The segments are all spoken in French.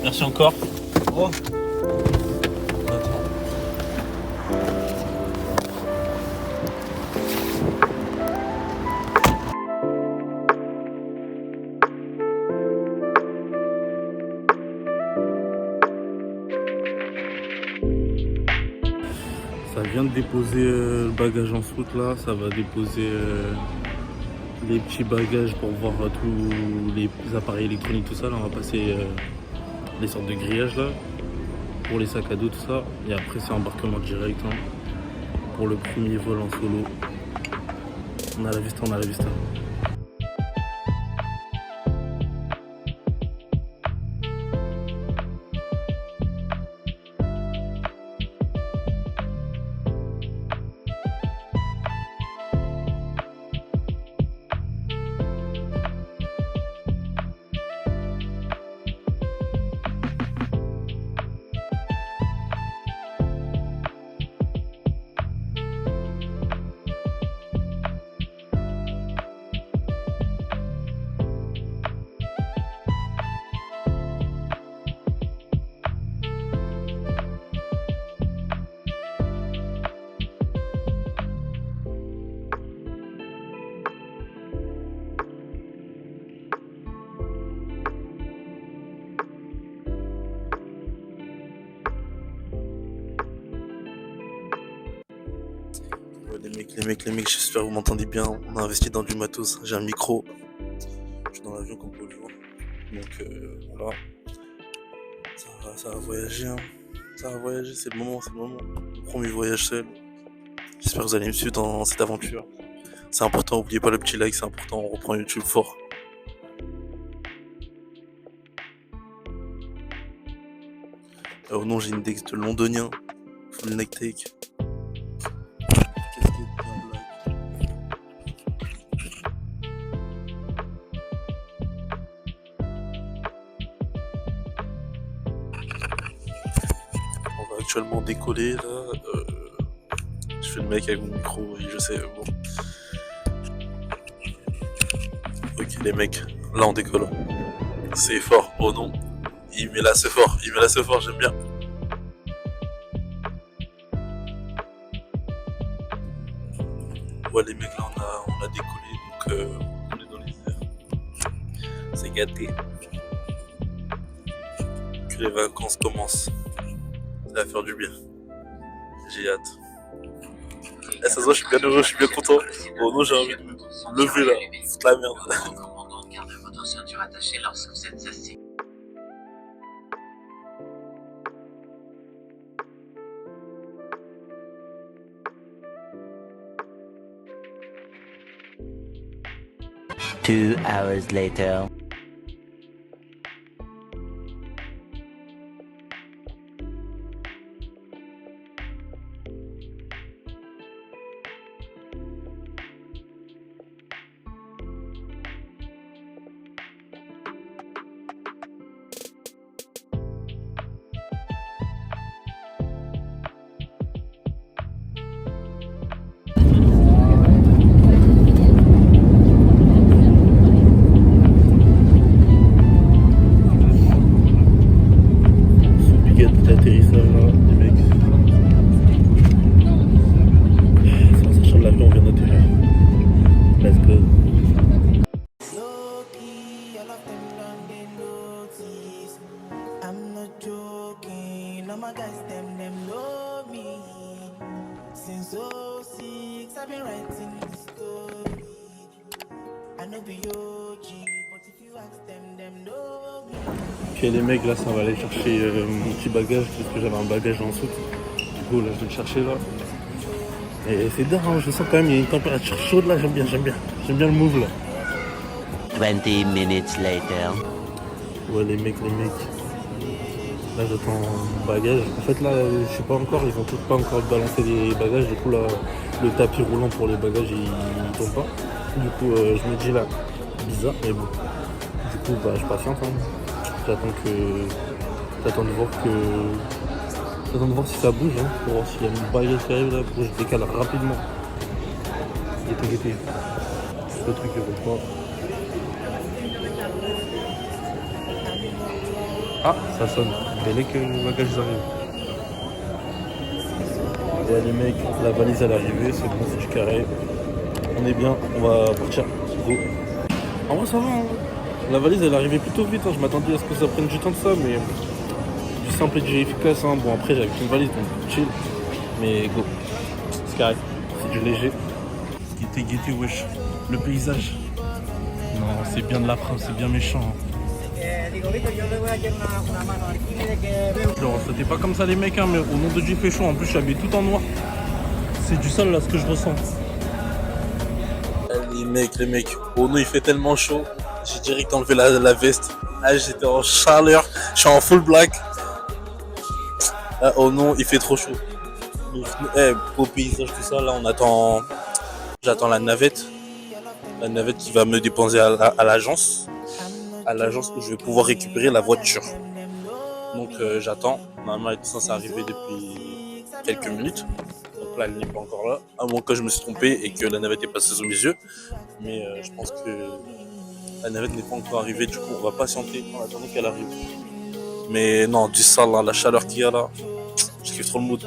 Merci encore. Oh. Attends. Ça vient de déposer le bagage en soute là, ça va déposer les petits bagages pour voir tous les appareils électroniques, tout ça. Là, on va passer les sortes de grillages là, pour les sacs à dos, tout ça. Et après, c'est embarquement direct hein, pour le premier vol en solo. On a la vista, on a la vista. Les mecs, j'espère que vous m'entendez bien. On a investi dans du matos. J'ai un micro. Je suis dans l'avion comme vous pouvez le voir. Donc voilà. Ça va voyager. Hein. Ça va voyager, c'est le moment, c'est le moment. Mon premier voyage seul. J'espère que vous allez me suivre dans cette aventure. C'est important, n'oubliez pas le petit like, c'est important. On reprend YouTube fort. Oh non, j'ai une Dex de londonien. Full neck take. Actuellement décollé là, je fais le mec avec mon micro et je sais bon. Ok les mecs, là on décolle. C'est fort, oh non. Il met là c'est fort, j'aime bien. Ouais les mecs là on a décollé donc on est dans les airs. C'est gâté. Que les vacances commencent. Ça va faire du bien. J'ai hâte. Eh, ça se voit, je suis bien heureux, je suis bien content. Oh non, j'ai envie de me lever là. C'est la merde. Gardez votre ceinture attachée lorsque vous êtes assis. Two hours later. Atterrissage là, les mecs. C'est en sortant de l'avion, on vient d'atterrir. Let's go. I'm not joking, all my guys, them know me. Since 06, I've been writing this story. I know be OG, but if you ask them know me. Ok les mecs, là ça va aller chercher mon petit bagage parce que j'avais un bagage en soute. Du coup là je vais le chercher là. Et c'est dingue, hein, je sens quand même il y a une température chaude là, j'aime bien le move là. 20 minutes later. Ouais les mecs. Là j'attends mon bagage. En fait là je sais pas encore, ils ont tous pas encore balancé les bagages. Du coup là le tapis roulant pour les bagages il tombe pas. Du coup je me dis là, bizarre mais bon. Du coup bah je patiente hein. J'attends de voir si ça bouge hein, pour voir s'il y a une bagage qui arrive là pour que je décale rapidement. Guettez. Le truc il veut pas. Ah, ça sonne. Belle que le bagage arrive. Ouais les mecs, la valise elle est arrivée, c'est bon, c'est du carré. On est bien, on va partir. Go. En vrai ça va, hein. La valise elle est arrivée plutôt vite, hein. Je m'attendais à ce que ça prenne du temps de ça, mais du simple et du efficace. Hein. Bon après j'avais une valise donc chill. Mais go. C'est carré, c'est du léger. Guettez, wesh. Le paysage. Non, c'est bien de la frappe, c'est bien méchant. Hein. C'était pas comme ça les mecs, hein, mais au nom de Dieu il fait chaud. En plus je suis habillé tout en noir. C'est du sol là ce que je ressens. Les mecs, au nom il fait tellement chaud. J'ai direct enlevé la veste. Ah, j'étais en chaleur, je suis en full black. Ah, oh non, il fait trop chaud. Beau paysage, tout ça, là on attend. J'attends la navette. La navette qui va me déposer à l'agence. À l'agence où je vais pouvoir récupérer la voiture. Donc j'attends. Normalement elle est censée arriver depuis quelques minutes. Donc là elle n'est pas encore là. À moins que je me suis trompé et que la navette est passée sous mes yeux. Mais je pense que la navette n'est pas encore arrivée. Du coup on va patienter en attendant qu'elle arrive. Mais non, du sale là, la chaleur qu'il y a là. Je kiffe trop le mood.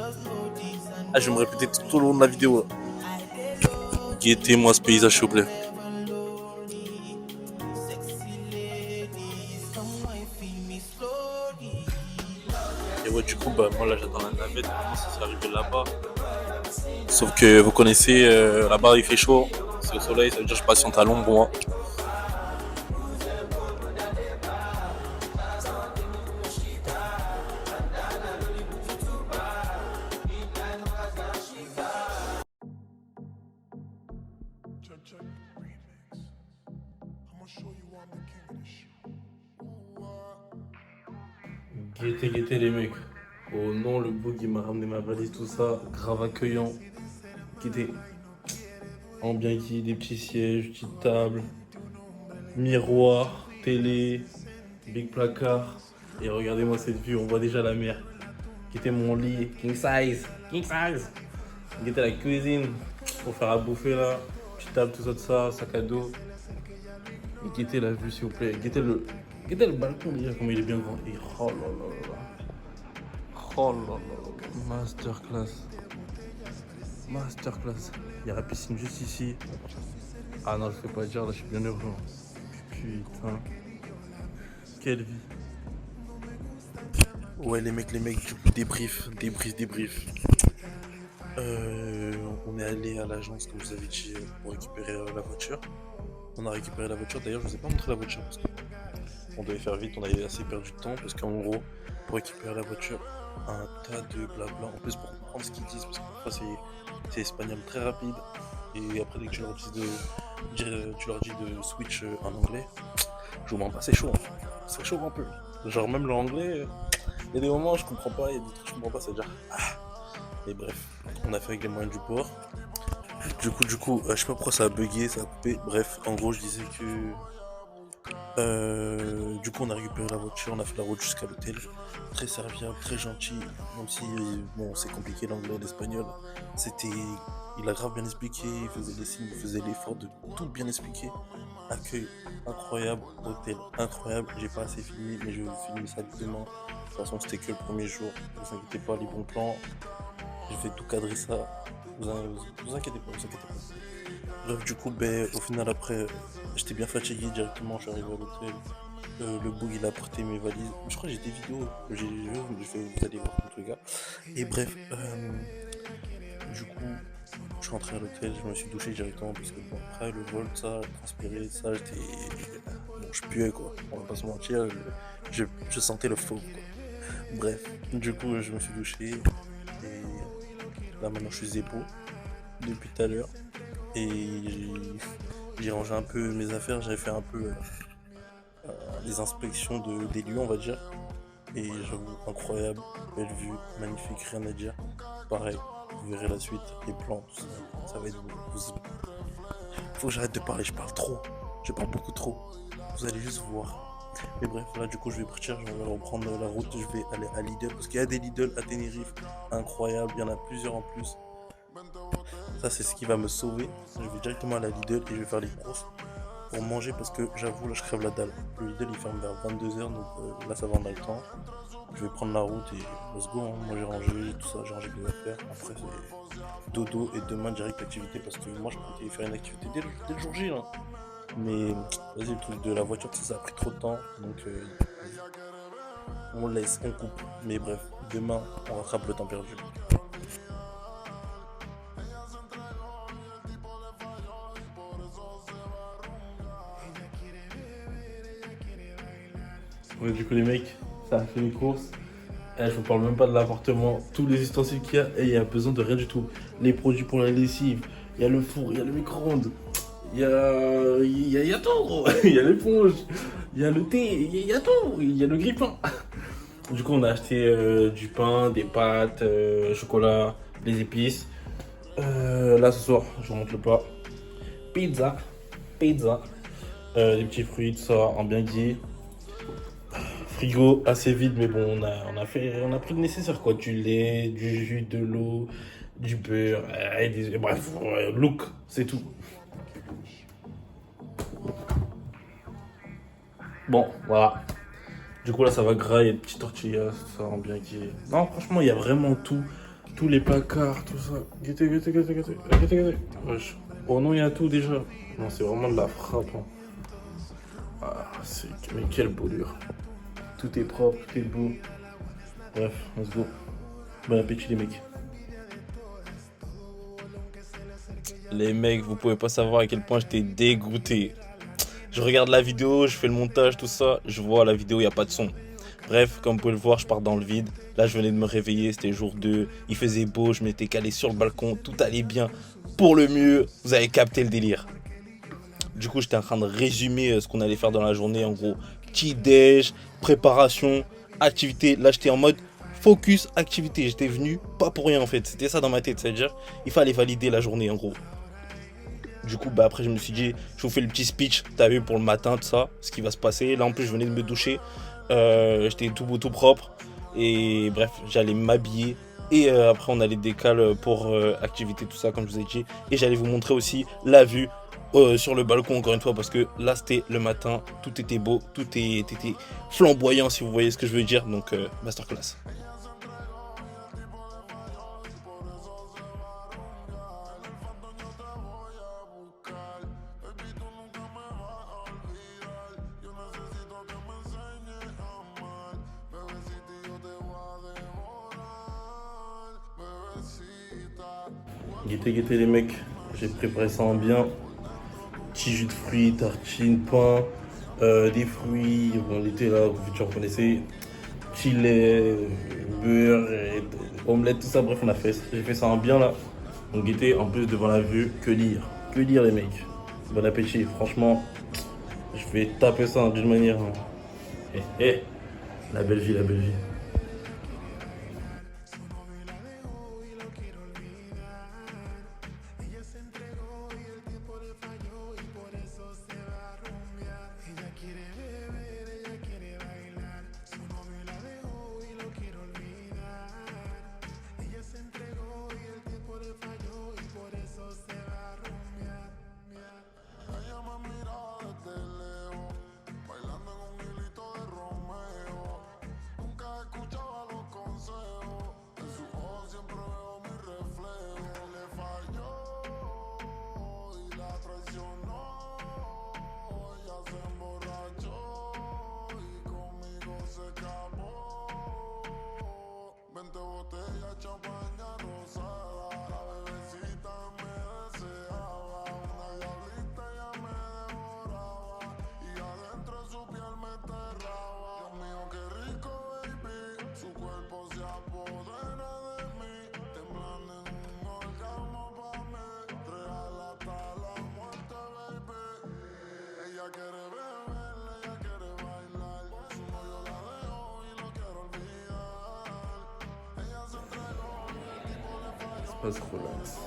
Ah, je vais me répéter tout au long de la vidéo là. Guettez-moi ce paysage s'il vous plaît. Et ouais, du coup, bah, moi là j'attends la navette, vraiment ça s'est arrivé là-bas. Sauf que vous connaissez, là-bas il fait chaud, c'est le soleil, ça veut dire que je patiente à l'ombre moi. Guettez les mecs. Oh non, le bug il m'a ramené ma valise, tout ça, grave accueillant. Guettez. En bien qui, des petits sièges, petite table, miroir, télé, big placard. Et regardez-moi cette vue, on voit déjà la mer. Guettez mon lit, king size. Guettez la cuisine pour faire à bouffer là. Petite table, tout ça, sac à dos. Et guettez la vue s'il vous plaît. Guettez le balcon déjà, comme il est bien grand. Et oh là là là. Oh là là. Masterclass. Il y a la piscine juste ici. Ah non, je ne fais pas dire, là je suis bien heureux. Putain. Quelle vie. Ouais les mecs, du coup débrief. On est allé à l'agence comme je vous avais dit pour récupérer la voiture. On a récupéré la voiture, d'ailleurs je vous ai pas montré la voiture parce qu'on devait faire vite, on avait assez perdu de temps parce qu'en gros pour récupérer la voiture, un tas de blabla, en plus pour comprendre ce qu'ils disent parce que parfois c'est espagnol très rapide et après dès que tu leur dis de switch en anglais, je vous mens pas, c'est chaud, hein. C'est chaud un peu, genre même l'anglais, il y a des moments où je comprends pas, il y a des trucs que je comprends pas, c'est genre et bref, on a fait avec les moyens du bord. Du coup, je sais pas pourquoi ça a bugué, ça a coupé. Bref, en gros, je disais que du coup, on a récupéré la voiture, on a fait la route jusqu'à l'hôtel. Très serviable, très gentil. Même si bon, c'est compliqué l'anglais, l'espagnol. Il a grave bien expliqué. Il faisait des signes, il faisait l'effort de tout bien expliquer. Accueil incroyable, hôtel incroyable. J'ai pas assez filmé, mais je vais vous filmer ça demain. De toute façon, c'était que le premier jour. Ne vous inquiétez pas, les bons plans. Je vais tout cadrer ça. Vous inquiétez pas. Bref, du coup, au final, après, j'étais bien fatigué directement. Je suis arrivé à l'hôtel. Le bug, il a apporté mes valises. Je crois que j'ai des vidéos. Vous allez voir en tout cas. Et bref, du coup, je suis rentré à l'hôtel. Je me suis douché directement parce que bon, après le vol, ça, transpiré, ça, je puais quoi. On va pas se mentir. Je sentais le faux quoi. Bref, du coup, je me suis douché. Et là maintenant je suis zépo depuis tout à l'heure et j'ai rangé un peu mes affaires, j'avais fait un peu les inspections des lieux on va dire et j'avoue incroyable, belle vue, magnifique, rien à dire. Pareil, vous verrez la suite, les plans, tout ça va être faut que j'arrête de parler, je parle trop, je parle beaucoup trop, vous allez juste voir. Mais bref, là du coup je vais partir, je vais reprendre la route, je vais aller à Lidl parce qu'il y a des Lidl à Tenerife incroyables, il y en a plusieurs en plus. Ça c'est ce qui va me sauver. Je vais directement à la Lidl et je vais faire les courses. pour manger parce que j'avoue, là je crève la dalle. Le Lidl il ferme vers 22h, donc là ça va, on a le temps. Je vais prendre la route et let's go, hein. Moi j'ai rangé tout ça, j'ai rangé mes affaires. Après c'est dodo et demain direct activité parce que moi je comptais faire une activité dès le jour J là. Mais vas-y, le truc de la voiture, ça a pris trop de temps. Donc on laisse, on coupe. Mais bref, demain on rattrape le temps perdu. Ouais, du coup les mecs, ça a fait les courses. Je vous parle même pas de l'appartement, tous les ustensiles qu'il y a, et il y a besoin de rien du tout. Les produits pour la lessive, il y a le four, il y a le micro-ondes, il y a tout gros. Il y a l'éponge, il y a le thé, il y a tout, il y a le grille-pain. Du coup on a acheté du pain, des pâtes, chocolat, des épices. Là ce soir, je vous montre le plat. Pizza, des petits fruits, tout ça, en bien dit. Frigo assez vide, mais bon, on a pris le nécessaire quoi. Du lait, du jus, de l'eau, du beurre, bref, look, c'est tout. Bon, voilà. Du coup là ça va gras, il y a des petites tortillas, ça rend bien qui. Non, franchement, il y a vraiment tout. Tous les placards, tout ça. Guettez. Wesh. Oh non, il y a tout déjà. Non, c'est vraiment de la frappe. Hein. Ah, mais quelle bolure. Tout est propre, tout est beau. Bref, let's go. Bon appétit les mecs. Les mecs, vous pouvez pas savoir à quel point j'étais dégoûté. Je regarde la vidéo, je fais le montage, tout ça. Je vois la vidéo, il n'y a pas de son. Bref, comme vous pouvez le voir, je pars dans le vide. Là, je venais de me réveiller, c'était jour 2. Il faisait beau, je m'étais calé sur le balcon. Tout allait bien. Pour le mieux, vous avez capté le délire. Du coup, j'étais en train de résumer ce qu'on allait faire dans la journée. En gros, petit déj, préparation, activité. Là, j'étais en mode focus, activité. J'étais venu pas pour rien en fait. C'était ça dans ma tête. C'est-à-dire, il fallait valider la journée en gros. Du coup, après, je me suis dit, je vous fais le petit speech, t'as vu, pour le matin, tout ça, ce qui va se passer. Là, en plus, je venais de me doucher. J'étais tout beau, tout propre. Et bref, j'allais m'habiller. Et après, on allait décaler pour activité, tout ça, comme je vous ai dit. Et j'allais vous montrer aussi la vue sur le balcon, encore une fois, parce que là, c'était le matin. Tout était beau, tout était flamboyant, si vous voyez ce que je veux dire. Donc, masterclass. Guettez les mecs, j'ai préparé ça en bien. Petit jus de fruits, tartine, pain, des fruits, bon l'été là, vous connaissez. Petit lait, beurre, omelette, tout ça, bref j'ai fait ça en bien là. Donc guettez, en plus devant la vue, que lire les mecs. Bon appétit, franchement, je vais taper ça d'une manière. La belle vie, la belle vie. Passe relax.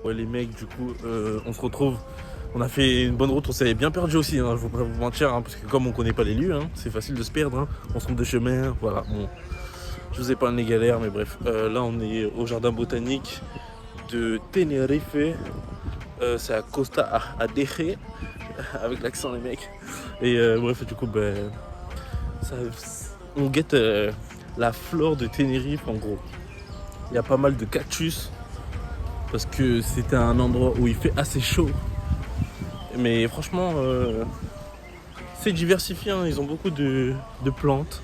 Ouais les mecs, du coup, on se retrouve. On a fait une bonne route, on s'est bien perdu aussi, hein, je ne vais pas vous mentir, hein, parce que comme on connaît pas les lieux, hein, c'est facile de se perdre, hein, on se trompe de chemin, voilà. Bon, je vous épargne les galères, mais bref. Là, on est au jardin botanique de Tenerife. C'est à Costa Adeje, avec l'accent les mecs. Et bref, du coup, ben, on guette la flore de Tenerife en gros. Il y a pas mal de cactus parce que c'était un endroit où il fait assez chaud. Mais franchement, c'est diversifié, hein. Ils ont beaucoup de plantes,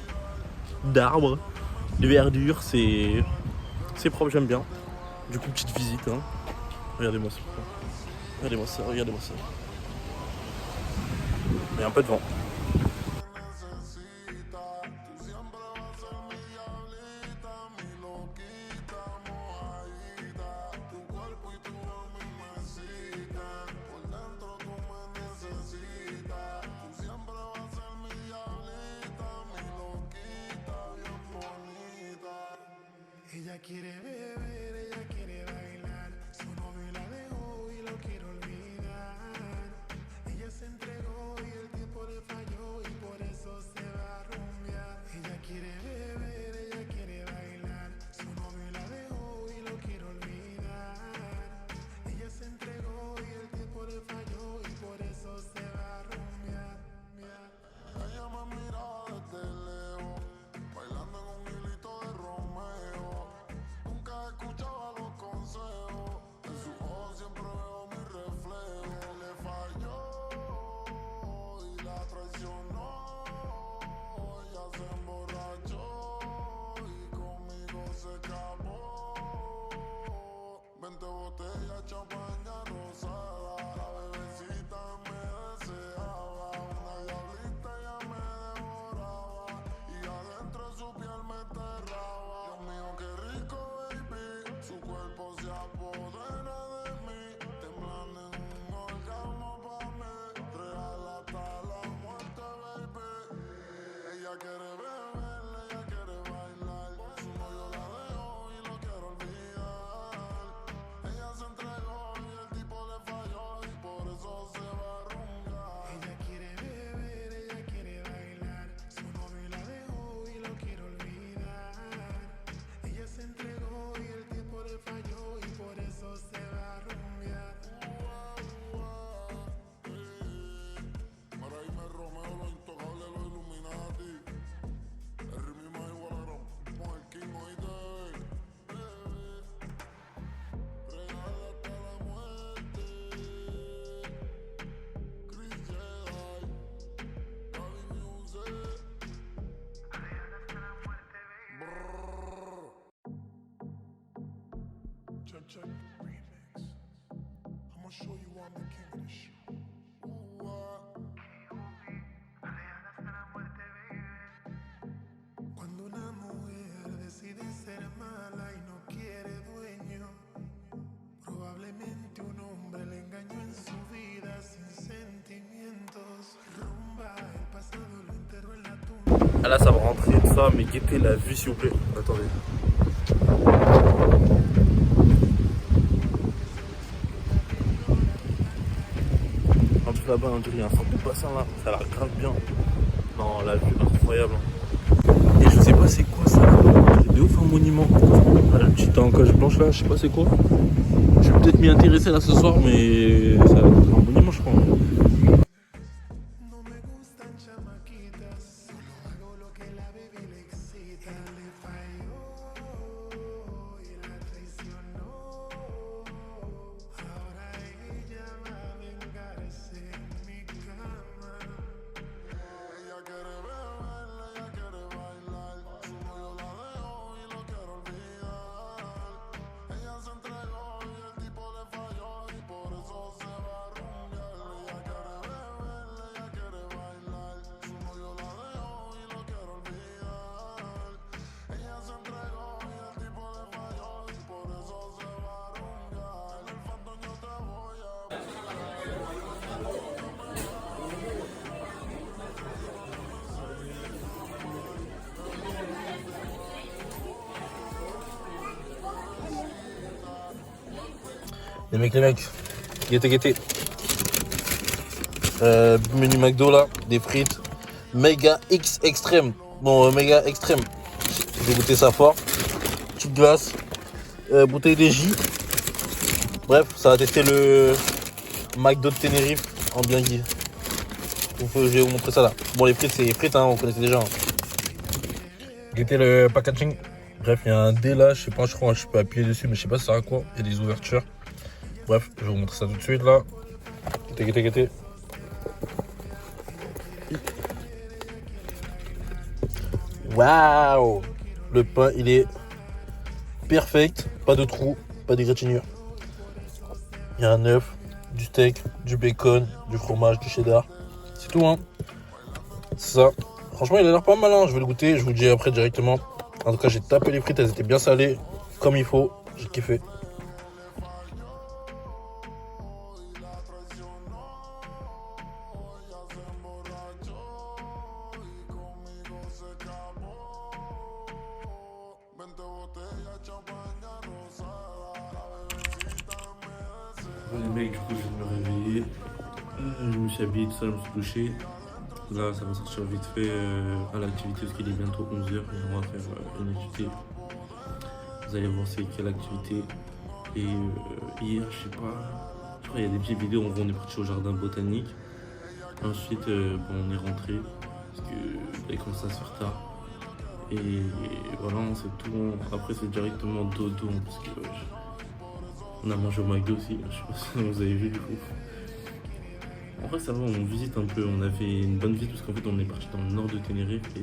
d'arbres, de verdure. C'est propre, j'aime bien. Du coup, petite visite. Hein. Regardez-moi ça. Regardez-moi ça, regardez-moi ça. Il y a un peu de vent. Ella quiere beber, ella quiere bailar. Su novio la dejó y lo quiere olvidar. Ella se entregó y el tiempo le falló y por eso se va a rumbear. Ella quiere beber, ella quiere bailar. Su novio la dejó y lo quiere olvidar. Ella se entregó y el tiempo le falló y por eso se va a rumbear. Ella me miraba desde lejos, bailando en un hilito de Romeo. Nunca escuchaba los consejos, en sus ojos siempre veo mi reflejo. Le falló y la traicionó, ella se emborrachó y conmigo se escapó. 20 botellas, champaña rosada, la bebecita me deseaba. Una diablita ya me devoraba y adentro de su piel me enterraba. Dios mío, qué rico, baby, su cuerpo se apodera de mí, temblando en un orgasmo pa' mí, real hasta la muerte, baby. Ella quiere beber, ella quiere bailar, su novio la dejó y lo quiere olvidar. Ella se entregó y el tipo le falló y por eso se va a rumbear. Ella quiere beber, ella quiere bailar, su novio la dejó y lo quiere olvidar. Ella se entregó y el tiempo le falló y por eso se va a rumbear. Para irme Romeo, los intocables, los Illuminati. El ritmo más igual a con el King, oíste, real hasta la muerte. Chris Jedi, Gaby Music. Brrr. Check remix. I'ma show you I'm the king of this shit. Cuando una mujer decide ser mala y no quiere dueño, probablemente un hombre le engañó en su vida sin sentimientos. Rumba, el pasado lo enterró en la tumba. Ah là, ça va rentrer tout ça, mais guettez la vue s'il vous plaît. Attendez. En plus là-bas, on dirait qu'il y a un centre de bassin là, ça a l'air grave bien. Non, la vue incroyable. Et je sais pas c'est quoi ça, c'est de ouf un monument. Ah, le petit encoche blanche là, je sais pas c'est quoi. Je vais peut-être m'y intéresser là ce soir, mais ça va être un monument je crois. No me gustan chamaquitas, solo hago lo que la baby le excita. Le falló y la traicionó. Ahora ella va a vengarse en mi cama. Ella quiere beber, ella quiere bailar, su novio la dejó y lo quiere olvidar. Ella se entregó y el tipo le falló y por eso se va a rumbear. Les mecs, guettez. Menu McDo là, des frites. Méga X extrême. Bon, méga extrême. J'ai goûté ça fort. Petite glace. Bouteille de J. Bref, ça va tester le McDo de Tenerife en bien guide. Je vais vous montrer ça là. Bon, les frites, c'est les frites, hein, on connaissait déjà. Guettez le packaging. Bref, il y a un dé là, je sais pas, je crois, je peux appuyer dessus, mais je sais pas ça sert à quoi. Il y a des ouvertures. Bref, je vais vous montrer ça tout de suite là. Guettez. Waouh! Le pain, il est perfect. Pas de trous, pas d'égratignure. Il y a un œuf, du steak, du bacon, du fromage, du cheddar. C'est tout, hein. C'est ça. Franchement, il a l'air pas mal, hein. Je vais le goûter, je vous le dis après directement. En tout cas, j'ai tapé les frites, elles étaient bien salées, comme il faut. J'ai kiffé. Bon, les mecs, du coup, je viens de me réveiller. Je me suis habillé, tout ça, je me suis douché. Là, ça va sortir vite fait à l'activité parce qu'il est bientôt 11h et on va faire une activité. Vous allez voir c'est quelle activité. Et hier, je sais pas, je crois qu'il y a des petites vidéos. On est parti au jardin botanique. Ensuite, on est rentré parce qu'il commence à se faire tard. Et voilà, c'est tout. Après, c'est directement dodo parce que on a mangé au McDo aussi. Je sais pas si vous avez vu du coup. En vrai, ça va, on visite un peu. On a fait une bonne visite parce qu'en fait, on est parti dans le nord de Tenerife. Et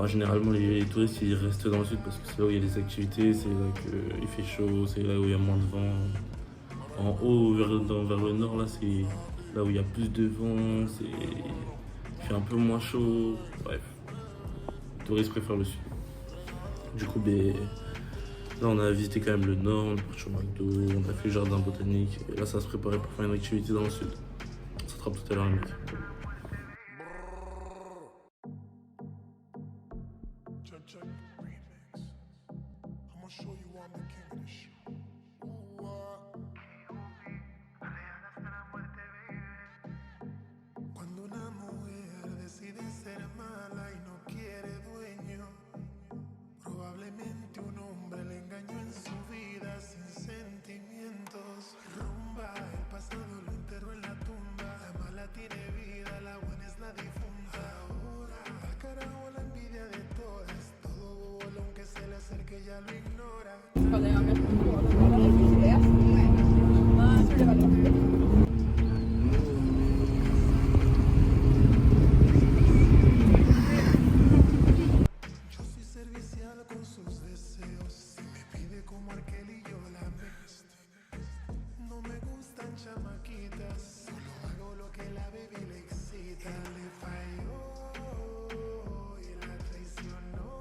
généralement, les touristes ils restent dans le sud parce que c'est là où il y a les activités, c'est là qu'il fait chaud, c'est là où il y a moins de vent. En haut, vers le nord, là, c'est là où il y a plus de vent, il fait un peu moins chaud. Bref, les touristes préfèrent le sud. Du coup, là, on a visité quand même le nord, on est parti au McDo, on a fait le jardin botanique. Et là, ça se préparait pour faire une activité dans le sud. On se rattrape tout à l'heure, les mecs. Cuando una mujer decide ser mala y no quiere dueño, probablemente un hombre le engañó en su vida sin sentimientos. Rumba, el pasado lo enterró en la tumba. La mala tiene vida, la buena es la difunta. Ahora, al carajo la envidia de todas. Todo bobo, aunque se le acerque ya lo ignora. Yo soy servicial con sus deseos. Si me pide como aquel y yo la mezclo. No me gustan chamaquitas. Solo hago lo que la baby le excita. Le falló y la traicionó.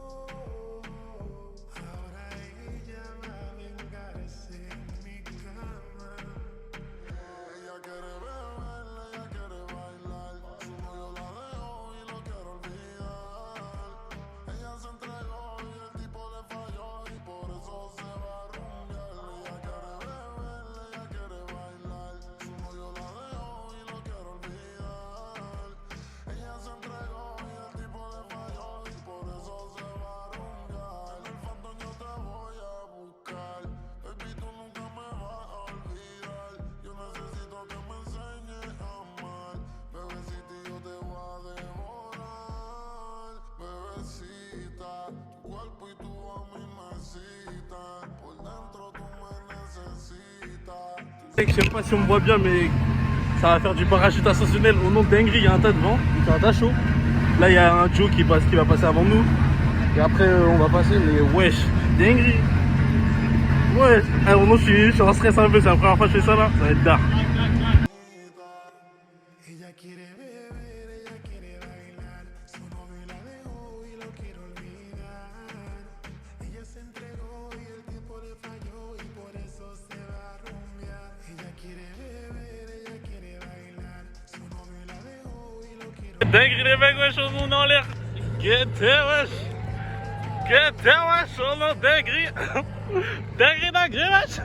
Ahora ella va a vengarse en mi cama. Ella quiere beber, ella quiere bailar. Su novio la dejó y lo quiere olvidar. Ella se entregó y el tipo le falló y por eso se va a rumbear. Ella quiere beber, ella quiere bailar. Su novio la dejó y lo quiere olvidar. Ella se entregó y el tipo le falló y por eso se va a rumbear. En el fandom yo te voy a buscar. Baby, tú nunca me vas a olvidar. Yo necesito que me enseñes a amar. Bebecita, yo te voy a devorar. Bebecita, tu cuerpo y tu a mí me excitan. Por dentro tú me necesitas. Je sais pas si on me voit bien, mais ça va faire du parachute ascensionnel au nom de dinguerie. Il y a un tas de vent, il fait un tas chaud. Là, il y a un Joe qui va passer avant nous. Et après, on va passer, mais wesh, dinguerie. Ouais, alors non, je suis en stress un peu, c'est la première fois que je fais ça là, ça va être dark. Ella quiere beber, ella quiere bailar. Su novio la dejó y lo quiere olvidar. Ella se entregó y el tiempo le falló y por eso se va a rumbear. Ella quiere beber, ella quiere bailar. Su novio la dejó y lo quiere Dinguerie les mecs, wesh, on est en l'air. Guettez, wesh. Guettez, wesh, on est dinguerie. Dinguerie, wesh.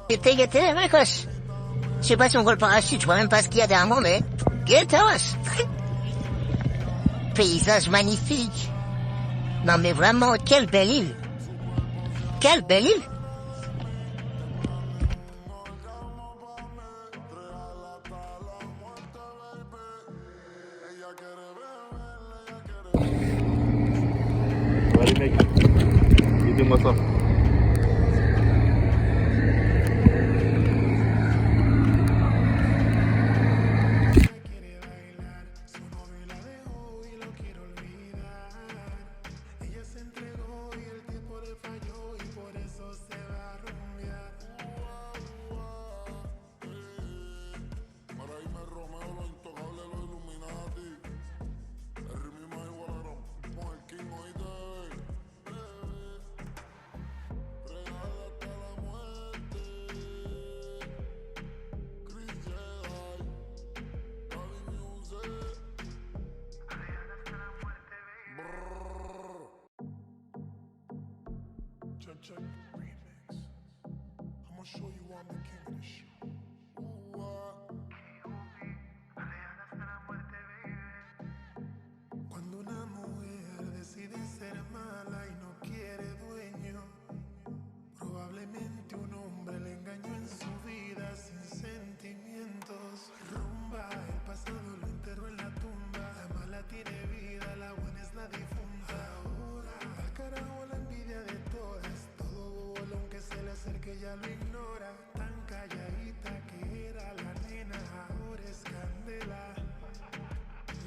Guettez, mec, wesh. Je sais pas si on voit le parachute, je vois même pas ce qu'il y a derrière moi, mais... Guettez, wesh. Paysage magnifique. Non mais vraiment, quelle belle île. Quelle belle île. Allez mec, aidez-moi ça. Check remix. I'ma show you I'm the king of the show. Cuando una mujer decide ser mala y no quiere dueño, probablemente un hombre le engañó en su vida sin sentimientos. Rumba, el pasado lo enterró en la tumba. La mala tiene vida, la buena es la difunta. Ahora, al carajo la envidia de todas. Todo bobo, aunque se le acerque ya lo ignora. Tan calladita que era la nena, ahora es candela.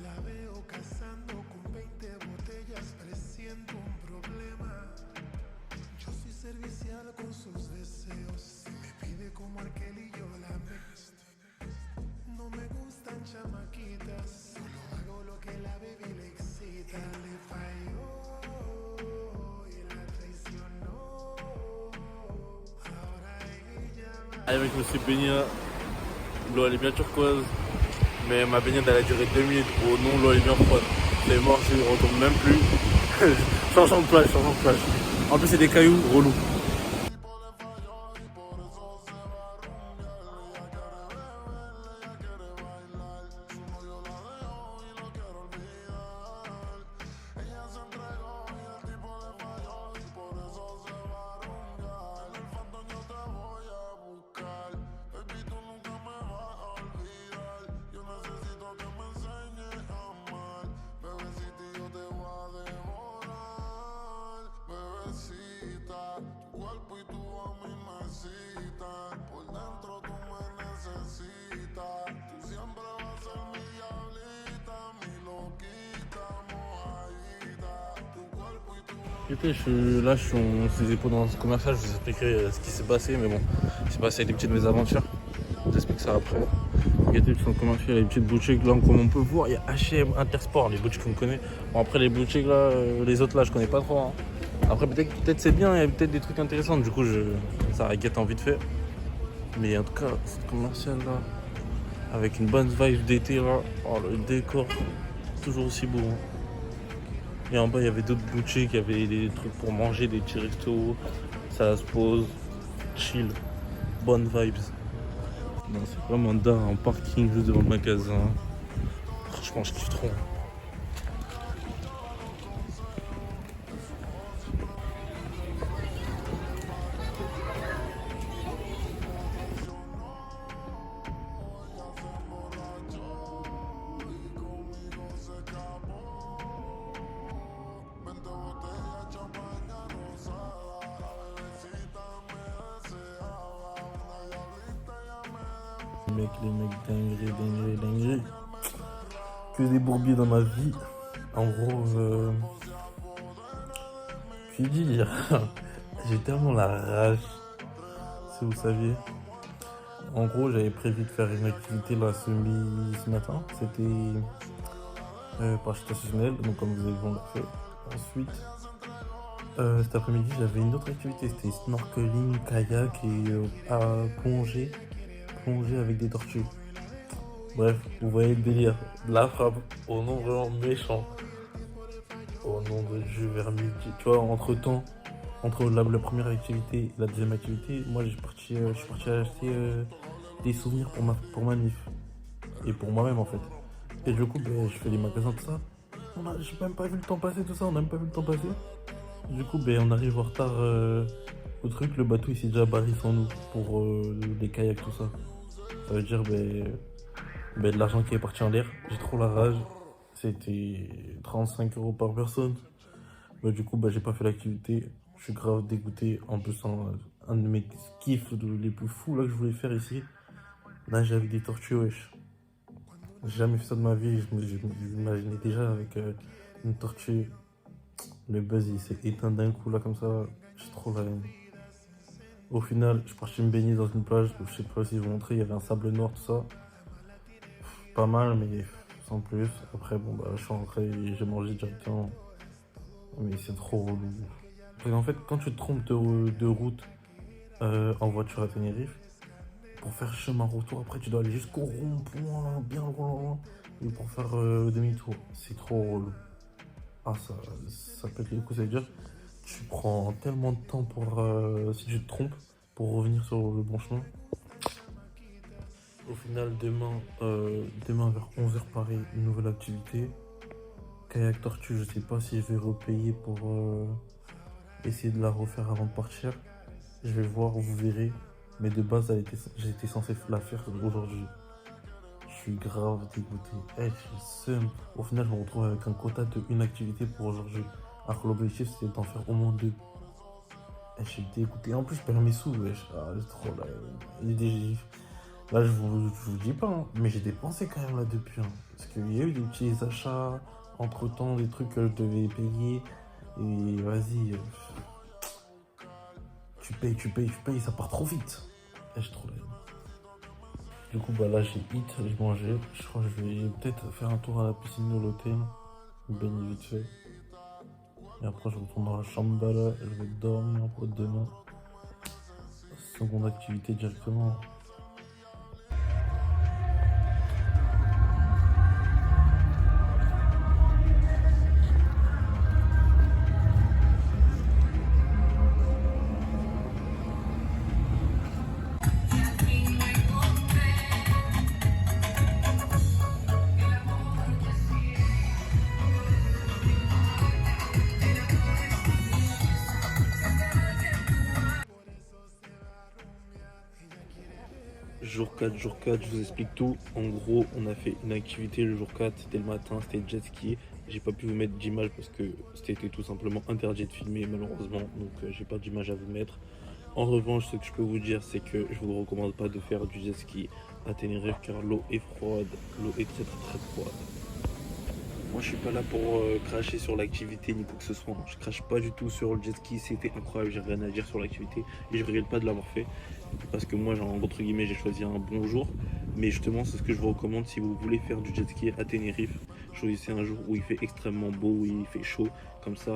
La veo cazando con 20 botellas, presiento un problema. Yo soy servicial con sus deseos. Si me pide como Arkel y yo la mezclo. No me gustan chamaquitas, solo hago lo que la baby le excita. Le falló y la traicionó. Ahora ella va. Allez mec, je me suis baigné là. L'eau elle est bien turquoise. Mais ma baignade elle a duré 2 minutes. Oh non, l'eau elle est bien froide. C'est mort, je ne retombe même plus. Changeant de plage, changeant de plage. En plus c'est des cailloux, relou. Là, je suis en ces épaules dans ce commercial, je vous expliquerai ce qui s'est passé, mais bon, il s'est passé des petites mésaventures. Je vous explique ça après. Regardez, je suis en commercial, il y a des petites boutiques là, comme on peut voir, il y a H&M, Intersport, les boutiques qu'on connaît. Bon, après les boutiques là, les autres là, je connais pas trop. Hein. Après, peut-être c'est bien, il y a peut-être des trucs intéressants, du coup, ça reguette en vite fait. Mais en tout cas, cette commercial là, avec une bonne vibe d'été là, oh, le décor, toujours aussi beau. Hein. Et en bas, il y avait d'autres boutiques, il y avait des trucs pour manger, des petits restos. Ça se pose, chill, bonnes vibes. Non, c'est vraiment dingue, en parking juste devant le magasin. Franchement, je kiffe trop. Les mecs, dinguerie. Que des bourbiers dans ma vie. En gros, puis dire, j'ai tellement la rage, si vous saviez. En gros, j'avais prévu de faire une activité là ce matin. C'était parachute ascensionnel, donc comme vous avez vu, on l'a fait. Ensuite, cet après-midi, j'avais une autre activité, c'était snorkeling, kayak et à plonger avec des tortues. Bref, vous voyez le délire. La frappe au nom vraiment méchant. Au nom de Dieu, vers midi. Tu vois, entre temps, entre la première activité et la deuxième activité, moi je suis parti acheter des souvenirs pour ma mif. Et pour moi-même en fait. Et du coup, ben, je fais les magasins, tout ça. J'ai même pas vu le temps passer, tout ça, on n'a même pas vu le temps passer. Du coup, ben, on arrive en retard au truc, le bateau il s'est déjà barré sans nous pour les kayaks, tout ça. Ça veut dire de l'argent qui est parti en l'air. J'ai trop la rage. C'était 35 € par personne. Bah, du coup, bah, j'ai pas fait l'activité. Je suis grave dégoûté. En plus, un de mes kiffs les plus fous là, que je voulais faire ici, nager avec des tortues, wesh. J'ai jamais fait ça de ma vie. Je m'imaginais déjà avec une tortue. Le buzz il s'est éteint d'un coup là comme ça. J'ai trop la haine. Au final, je suis parti me baigner dans une plage. Je sais pas si je vous montrer, il y avait un sable noir, tout ça. Pas mal, mais sans plus. Après, bon, bah, je suis rentré et j'ai mangé directement. Mais c'est trop relou. Parce qu'en fait, quand tu te trompes de route en voiture à Tenerife, pour faire chemin retour, après tu dois aller jusqu'au rond-point, bien loin, et pour faire demi-tour. C'est trop relou. Ah, ça pète les coups, ça veut dire tu prends tellement de temps pour, si tu te trompes, pour revenir sur le bon chemin. Au final, demain vers 11h, pareil, une nouvelle activité. Kayak tortue, je sais pas si je vais repayer pour essayer de la refaire avant de partir. Je vais voir, vous verrez. Mais de base, j'étais censé la faire aujourd'hui. Je suis grave dégoûté. J'ai le seum. Au final, je me retrouve avec un quota de une activité pour aujourd'hui. Alors que l'objectif, c'était d'en faire au moins 2. Je suis dégoûté. En plus, je perds mes sous, wesh. Ah, c'est trop là. Là, je vous dis pas, hein, mais j'ai dépensé quand même là depuis. Hein, parce qu'il y a eu des petits achats, entre temps, des trucs que je devais payer. Et vas-y. Tu payes, ça part trop vite. J'ai trop la haine. Du coup, bah là, j'ai mangé. Je crois que je vais peut-être faire un tour à la piscine de l'hôtel. Me baigner vite fait. Et après, je retourne dans la chambre là. Je vais dormir pour demain. Seconde activité directement. Jour 4, je vous explique tout. En gros, on a fait une activité le jour 4, c'était le matin, c'était le jet ski. J'ai pas pu vous mettre d'image parce que c'était tout simplement interdit de filmer malheureusement, donc j'ai pas d'image à vous mettre. En revanche, ce que je peux vous dire, c'est que je vous recommande pas de faire du jet ski à Tenerife car l'eau est froide, l'eau est très froide. Moi je suis pas là pour cracher sur l'activité ni quoi que ce soit. Je crache pas du tout sur le jet ski, c'était incroyable, j'ai rien à dire sur l'activité et je regrette pas de l'avoir fait. Parce que moi entre guillemets j'ai choisi un bon jour. Mais justement c'est ce que je vous recommande si vous voulez faire du jet ski à Tenerife. Choisissez un jour où il fait extrêmement beau, où il fait chaud, comme ça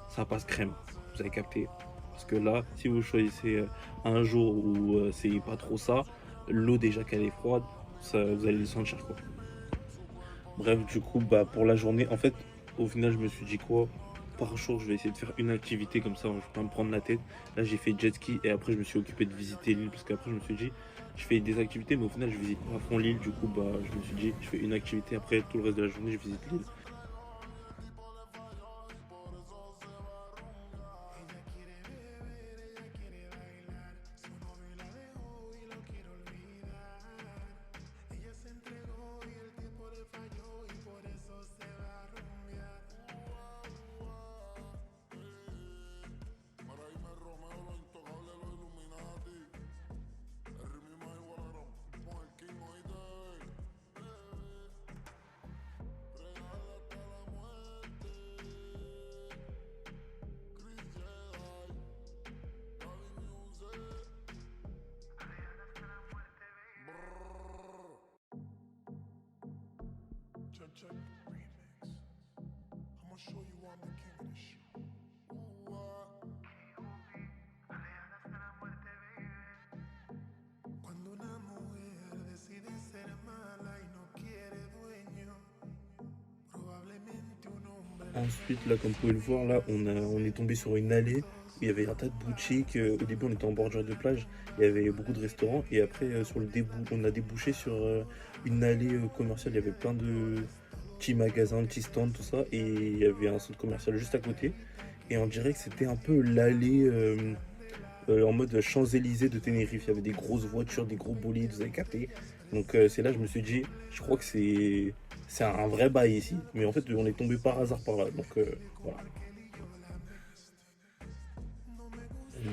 ça passe crème, vous avez capté. Parce que là si vous choisissez un jour où c'est pas trop ça, l'eau déjà qu'elle est froide, ça, vous allez le sentir quoi. Bref, du coup, bah, pour la journée, en fait, au final, je me suis dit quoi? Par jour, je vais essayer de faire une activité comme ça, je vais pas me prendre la tête. Là, j'ai fait jet ski et après, je me suis occupé de visiter l'île parce qu'après, je me suis dit, je fais des activités, mais au final, je visite pas à fond l'île. Du coup, bah, je me suis dit, je fais une activité. Après, tout le reste de la journée, je visite l'île. Check remix. I'ma show you I'm the king of this shit. Cuando una mujer decide ser mala y no quiere dueño, probablement un hombre. Ensuite, là, comme vous pouvez le voir, là, on est tombé sur une allée il y avait un tas de boutiques. Au début, on était en bordure de plage, il y avait beaucoup de restaurants. Et après, on a débouché sur une allée commerciale. Il y avait plein de petits magasins, petits stands, tout ça. Et il y avait un centre commercial juste à côté. Et on dirait que c'était un peu l'allée en mode Champs-Élysées de Tenerife. Il y avait des grosses voitures, des gros bolides, vous avez capté. Donc c'est là que je me suis dit, je crois que c'est un vrai bail ici. Mais en fait, on est tombé par hasard par là. Donc voilà.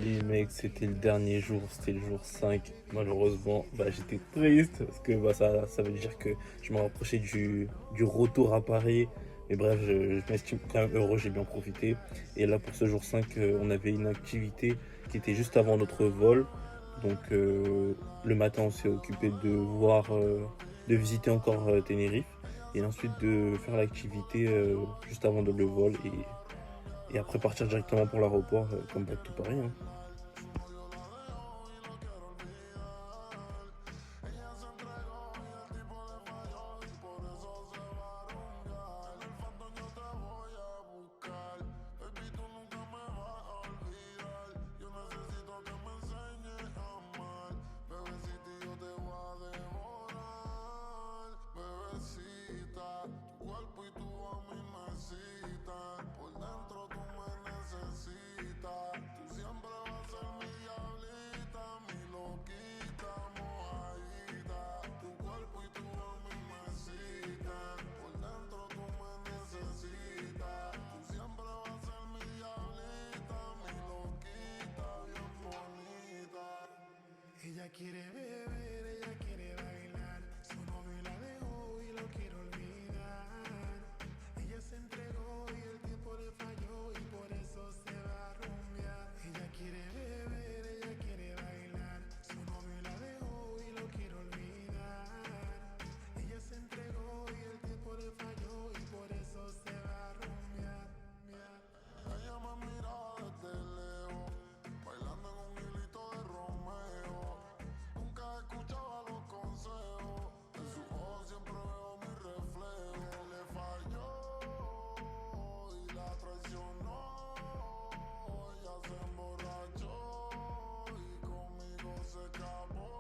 Les mecs, c'était le dernier jour, c'était le jour 5. Malheureusement, j'étais triste parce que ça veut dire que je me rapprochais du retour à Paris. Mais bref, je m'estime quand même heureux, j'ai bien profité. Et là, pour ce jour 5, on avait une activité qui était juste avant notre vol. Donc le matin, on s'est occupé de visiter encore Tenerife. Et ensuite de faire l'activité juste avant le vol. Et après partir directement pour l'aéroport, comme pas tout Paris. Hein. Ella quiere beber, ella quiere bailar. Su novio la dejó y lo quiere olvidar. Ella se entregó y el tiempo le falló y por eso se va a rumbear. Ella quiere beber, ella quiere bailar. Su novio la dejó y lo quiere olvidar. Ella se entregó y el tiempo le falló y por eso se va a rumbear. Ella me miraba desde lejos, bailando en un hilito de Romeo. Nunca escuchaba los consejos, en sus ojos siempre veo mi reflejo. Le falló y la traicionó, ella se emborrachó y conmigo se escapó.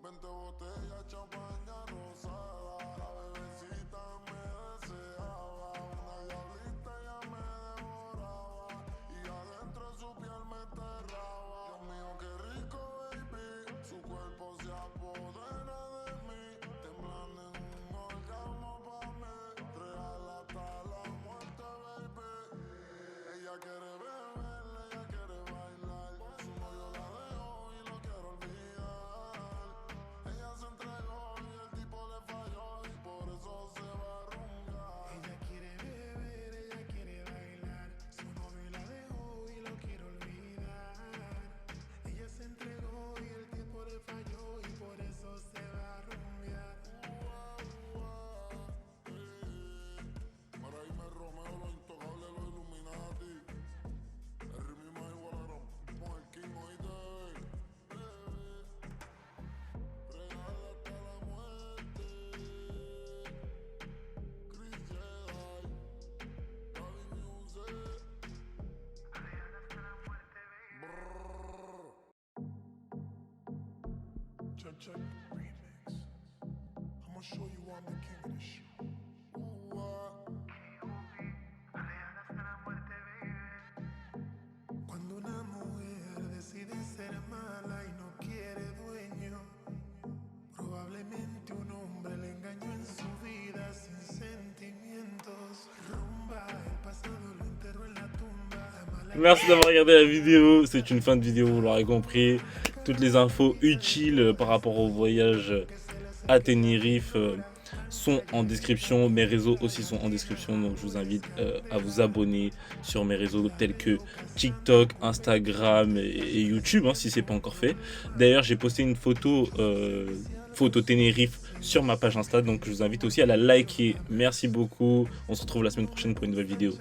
20 botellas, champaña rosada, la bebecita me deseaba. Una diablita ella me devoraba y adentro de su piel me enterraba. Dios mío, qué rico, baby, su cuerpo se apodera de mí, temblando en un orgasmo pa' mí, real hasta la muerte, baby. Ella quiere beber, ella quiere bailar, su novio la dejó y lo quiere olvidar. Ella se entregó y el tipo le falló y por eso se va a rumbear. Ella quiere beber, ella quiere bailar, su novio la dejó y lo quiere olvidar. Ella se entregó y el tiempo le falló y por eso se va a rumbear. Para irme Romeo, lo intocable, los Illuminati. El ritmo más igual a con el King, oíste. Real hasta la muerte. Chris Jedi, Bobby Music. Brrr. Check remix. I'ma show you I'm the king of this shit. Cuando una mujer decide ser mala y no quiere dueño, probablemente un hombre le engañó en su vida sin sentimientos. Rumba, el pasado lo enterró en la tumba. La mala Merci d'avoir regardé la vidéo, c'est une fin de vidéo, vous l'aurez compris. Toutes les infos utiles par rapport au voyage à Tenerife sont en description, mes réseaux aussi sont en description, donc je vous invite à vous abonner sur mes réseaux tels que TikTok, Instagram et YouTube si c'est pas encore fait. D'ailleurs j'ai posté une photo Tenerife sur ma page Insta, donc je vous invite aussi à la liker. Merci beaucoup, on se retrouve la semaine prochaine pour une nouvelle vidéo.